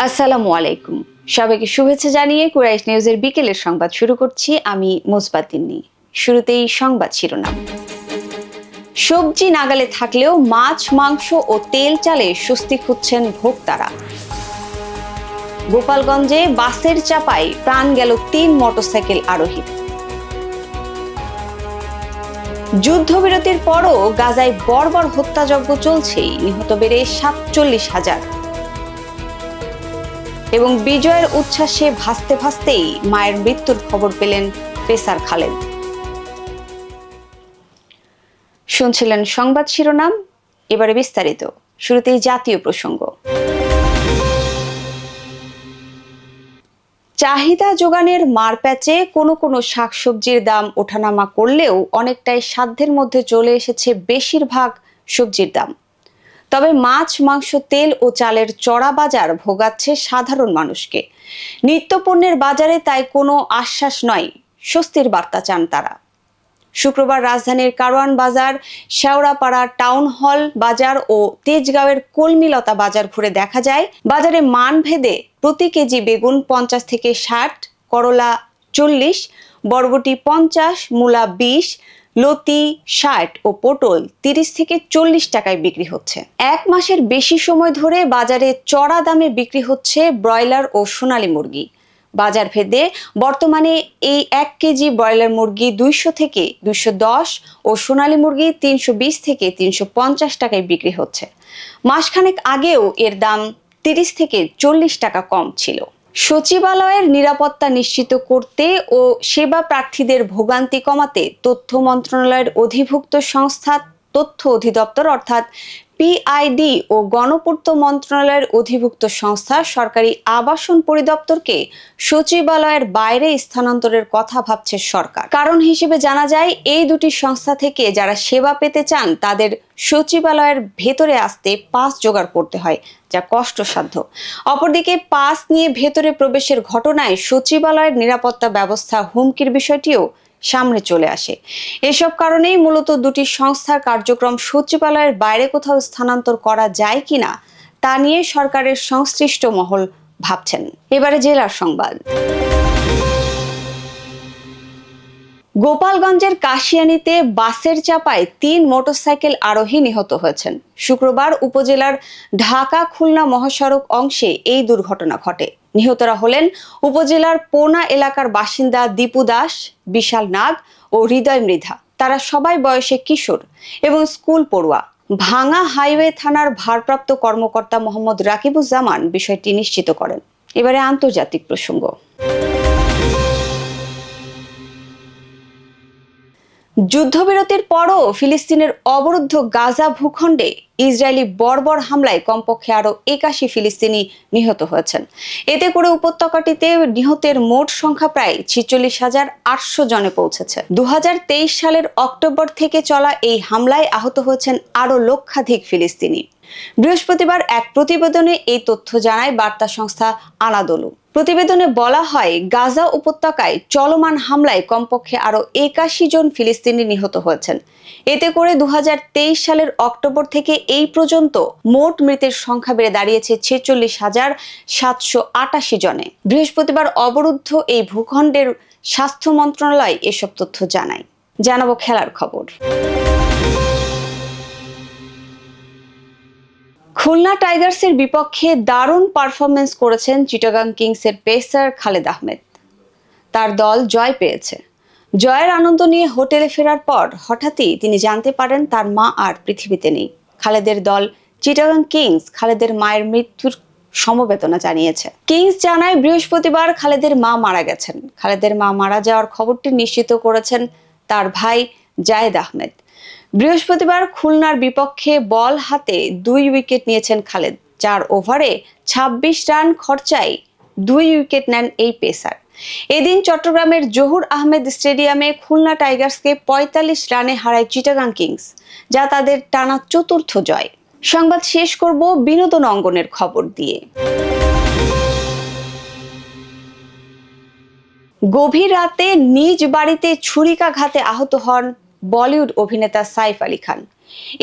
আসসালামু আলাইকুম। সবাইকে শুভেচ্ছা জানিয়ে কুরাইশ নিউজের বিকেলের সংবাদ শুরু করছি আমি মুসবাতিনী। শুরুতেই সংবাদ শিরোনাম। সবজি নাগালে থাকলেও মাছ, মাংস ও তেল চালে স্বস্তি খুঁজছেন ভোক্তারা। গোপালগঞ্জে বাসের চাপায় প্রাণ গেল ৩ মোটরসাইকেল আরোহীর। যুদ্ধবিরতির পরও গাজায় বর্বর হত্যাযজ্ঞ চলছেই, নিহত বেড়ে ৪৭,০০০। এবং বিজয়ের উচ্ছ্বাসে ভাসতে ভাসতেই মায়ের মৃত্যুর খবর পেলেন পেসার খালেদ। শুনছিলেন সংবাদ শিরোনাম, এবারে বিস্তারিত। শুরুতেই জাতীয় প্রসঙ্গ। চাহিদা যোগানের মারপ্যাচে কোনো শাকসবজির দাম ওঠানামা করলেও অনেকটাই সাধ্যের মধ্যে চলে এসেছে বেশিরভাগ সবজির দাম। তবে মাছ, মাংস, তেল ও চালের চড়া বাজার ভোগাচ্ছে সাধারণ মানুষকে। নিত্যপণ্যের বাজারে তাই কোনো আশ্বাস নয়, স্বস্তির বার্তা চান তারা। শুক্রবার রাজধানীর কারওয়ান বাজার, শেওড়াপাড়া টাউন হল বাজার ও তেজগাঁওয়ের কলমিলতা বাজার ঘুরে দেখা যায়, বাজারে মানভেদে প্রতি কেজি বেগুন ৫০ থেকে ৬০, করলা ৪০, বরবটি ৫০, মূলা ২০, লতি ৬০ ও পটল ৩০ থেকে ৪০ টাকায় বিক্রি হচ্ছে। ১ মাসের বেশি সময় ধরে বাজারে চড়া দামে বিক্রি হচ্ছে ব্রয়লার ও সোনালী মুরগি। বাজার ভেদে বর্তমানে এই ১ কেজি ব্রয়লার মুরগি ২০০ থেকে ২১০ ও সোনালী মুরগি ৩২০ থেকে ৩৫০ টাকায় বিক্রি হচ্ছে। মাসখানেক আগেও এর দাম ৩০ থেকে ৪০ টাকা কম ছিল। সচিবালয়ের নিরাপত্তা নিশ্চিত করতে ও সেবা প্রার্থীদের ভোগান্তি কমাতে তথ্য মন্ত্রণালয়ের অধিভুক্ত সংস্থা তথ্য অধিদপ্তর অর্থাৎ পিআইডি ও গণপূর্ত মন্ত্রণালয়ের অধিভুক্ত সংস্থা সরকারি আবাসন পরিদপ্তরকে সচিবালয়ের বাইরে স্থানান্তরের কথা ভাবছে সরকার। কারণ হিসেবে জানা যায়, এই দুটি সংস্থা থেকে যারা সেবা পেতে চান তাদের সচিবালয়ের ভেতরে আসতে পাস জোগাড় করতে হয়, যা কষ্টসাধ্য। অপরদিকে পাস নিয়ে ভেতরে প্রবেশের ঘটনায় সচিবালয়ের নিরাপত্তা ব্যবস্থা হুমকির বিষয়টিও সামনে চলে আসে। এসব কারণেই মূলত দুটি সংস্থার কার্যক্রম সচিবালয়ের বাইরে কোথাও স্থানান্তর করা যায় কিনা তা নিয়ে সরকারের সংশ্লিষ্ট মহল ভাবছেন। এবারে জেলার সংবাদ। গোপালগঞ্জের কাশিয়ানীতে বাসের চাপায় ৩ মোটরসাইকেল আরোহী নিহত হয়েছেন। শুক্রবার উপজেলার ঢাকা-খুলনা মহাসড়ক অংশে এই দুর্ঘটনা ঘটে। নিহতরা হলেন উপজেলার পোনা এলাকার বাসিন্দা দীপু দাস, বিশাল নাগ ও হৃদয় মৃধা। তারা সবাই বয়সে কিশোর এবং স্কুল পড়ুয়া। ভাঙা হাইওয়ে থানার ভারপ্রাপ্ত কর্মকর্তা মোহাম্মদ রাকিবুজ্জামান বিষয়টি নিশ্চিত করেন। এবারে আন্তর্জাতিক প্রসঙ্গ। যুদ্ধবিরতির পরও ফিলিস্তিনের অবরুদ্ধ গাজা ভূখণ্ডে ইসরায়েলি বর্বর হামলায় কমপক্ষে আরো ৮১ ফিলিস্তিনি নিহত হয়েছেন। এতে করে উপত্যকাটিতে নিহতের মোট সংখ্যা প্রায় ৪৬,৮০০ জনে পৌঁছেছে। ২০২৩ সালের অক্টোবর থেকে চলা এই হামলায় আহত হয়েছেন আরো লক্ষাধিক ফিলিস্তিনি। বৃহস্পতিবার এক প্রতিবেদনে এই তথ্য জানায় বার্তা সংস্থা আনাদোলু। প্রতিবেদনে বলা হয়, গাজা উপত্যকায় চলমান হামলায় কমপক্ষে আরো ৮১ জন ফিলিস্তিনি নিহত হয়েছেন। এতে করে ২০২৩ সালের অক্টোবর থেকে এই পর্যন্ত মোট মৃতের সংখ্যা বেড়ে দাঁড়িয়েছে ৪৬,৭৮৮ জনে। বৃহস্পতিবার অবরুদ্ধ এই ভূখণ্ডের স্বাস্থ্য মন্ত্রণালয় এসব তথ্য জানায়। জানাবো খেলার খবর। খুলনা টাইগার্সের বিপক্ষে দারুণ পারফরমেন্স করেছেন চিটাগাং কিংসের পেসার খালেদ আহমেদ। তার দল জয় পেয়েছে। জয়ের আনন্দ নিয়ে হোটেলে ফেরার পর হঠাৎই তিনি জানতে পারেন তার মা আর পৃথিবীতে নেই। খালেদের দল চিটাগাং কিংস খালেদের মায়ের মৃত্যুর সমবেদনা জানিয়েছে। কিংস জানায়, বৃহস্পতিবার খালেদের মা মারা গেছেন। খালেদের মা মারা যাওয়ার খবরটি নিশ্চিত করেছেন তার ভাই জায়েদ আহমেদ। বৃহস্পতিবার খুলনার বিপক্ষে বল হাতে ২ উইকেট নিয়েছেন খালেদ। ৪ ওভারে ২৬ রান খরচায় ২ উইকেট নেন এই পেসার। এদিন চট্টগ্রামের জহুর আহমেদ স্টেডিয়ামে খুলনা টাইগার্সকে ৪৫ রানে হারায় চিটাগাং কিংস, যা তাদের টানা ৪র্থ জয়। সংবাদ শেষ করব বিনোদন অঙ্গনের খবর দিয়ে। গভীর রাতে নিজ বাড়িতে ছুরিকাঘাতে আহত হন বলিউড অভিনেতা সাইফ আলী খান।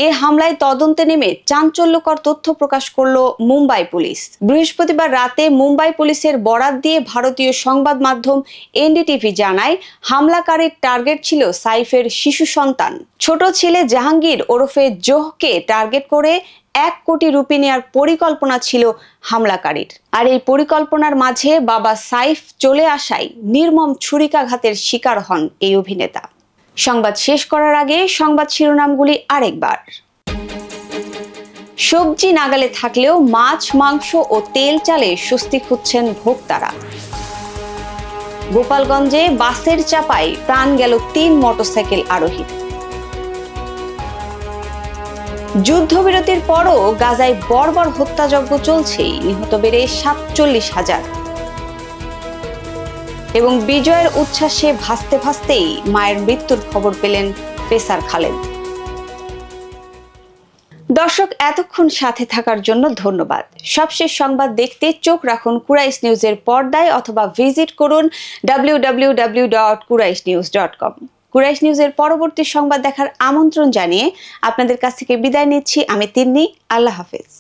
এ হামলায় তদন্তে নেমে চাঞ্চল্যকর তথ্য প্রকাশ করল মুম্বাই পুলিশ। বৃহস্পতিবার রাতে মুম্বাই পুলিশের বরাত দিয়ে ভারতীয় সংবাদ মাধ্যম এনডিটিভি জানায়, হামলাকারীর টার্গেট ছিল সাইফের শিশু সন্তান। ছোট ছেলে জাহাঙ্গীর ওরফে জোহকে টার্গেট করে 1 কোটি রুপি নেওয়ার পরিকল্পনা ছিল হামলাকারীর। আর এই পরিকল্পনার মাঝে বাবা সাইফ চলে আসায় নির্মম ছুরিকাঘাতের শিকার হন এই অভিনেতা। সংবাদ শেষ করার আগে সংবাদ শিরোনামগুলি আরেকবার। সবজি নাগালে থাকলেও মাছ, মাংস ও তেল চালে স্বস্তি খুঁজছেন ভোক্তারা। গোপালগঞ্জে বাসের চাপায় প্রাণ গেল 3 মোটরসাইকেল আরোহী। যুদ্ধবিরতির পরও গাজায় বর্বর হত্যাযজ্ঞ চলছেই, নিহত বেড়ে 47,000। এবং বিজয়ের উচ্ছ্বাসে ভাসতে ভাসতেই মায়ের মৃত্যুর খবর পেলেন পেসার খালেদ। দর্শক, এতক্ষণ সাথে থাকার জন্য ধন্যবাদ। সবশেষ সংবাদ দেখতে চোখ রাখুন কুরাইশ নিউজের পর্দায় অথবা ভিজিট করুন www.kuraishnews.com। কুরাইশ নিউজের পরবর্তী সংবাদ দেখার আমন্ত্রণ জানিয়ে আপনাদের কাছ থেকে বিদায় নিচ্ছি আমি তিন্নি। আল্লাহ হাফেজ।